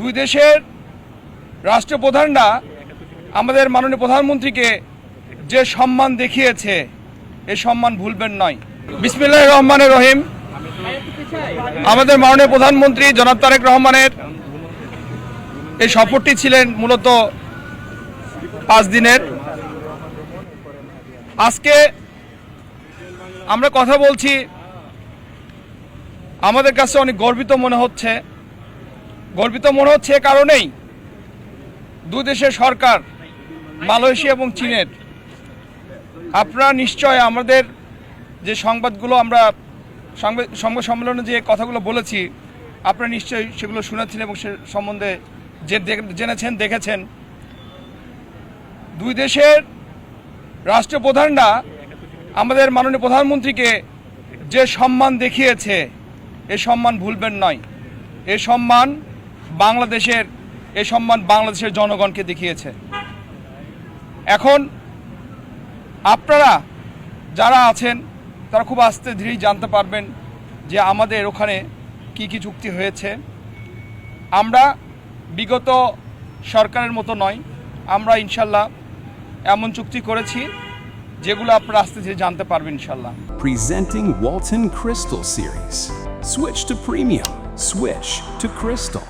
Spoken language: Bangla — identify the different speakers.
Speaker 1: দুই দেশের রাষ্ট্রপ্রধানরা আমাদের মাননীয় প্রধানমন্ত্রীকে যে সম্মান দেখিয়েছে এই সম্মান ভুলবেন নয়। বিসমিল্লাহির রহমানির রহিম। আমাদের মাননীয় প্রধানমন্ত্রী জনাব তারেক রহমানের এই সফরটি ছিলেন মূলত 5 দিনের। আজকে আমরা কথা বলছি, আমাদের কাছে অনেক গর্বিত মনে হচ্ছে। এ কারণেই দুই দেশের সরকার মালয়েশিয়া এবং চীনের, আপনারা নিশ্চয় আমাদের যে সংবাদগুলো আমরা সংবাদ সম্মেলনে যে কথাগুলো বলেছি আপনারা নিশ্চয়ই সেগুলো শুনেছেন এবং সে সম্বন্ধে যে জেনেছেন দেখেছেন। দুই দেশের রাষ্ট্রপ্রধানরা আমাদের মাননীয় প্রধানমন্ত্রীকে যে সম্মান দেখিয়েছে এই সম্মান ভুলবেন নয়। এই সম্মান বাংলাদেশের জনগণকে দেখিয়েছে। এখন আপনারা যারা আছেন তারা খুব আস্তে ধীরেই জানতে পারবেন যে আমাদের ওখানে কি কি চুক্তি হয়েছে। আমরা বিগত সরকারের মতো নয়, আমরা ইনশাল্লাহ এমন চুক্তি করেছি যেগুলো আপনারা আস্তে ধীরে জানতে পারবেন ইনশাল্লাহ।
Speaker 2: Presenting Walton Crystal Series. Switch to premium. Switch to Crystal.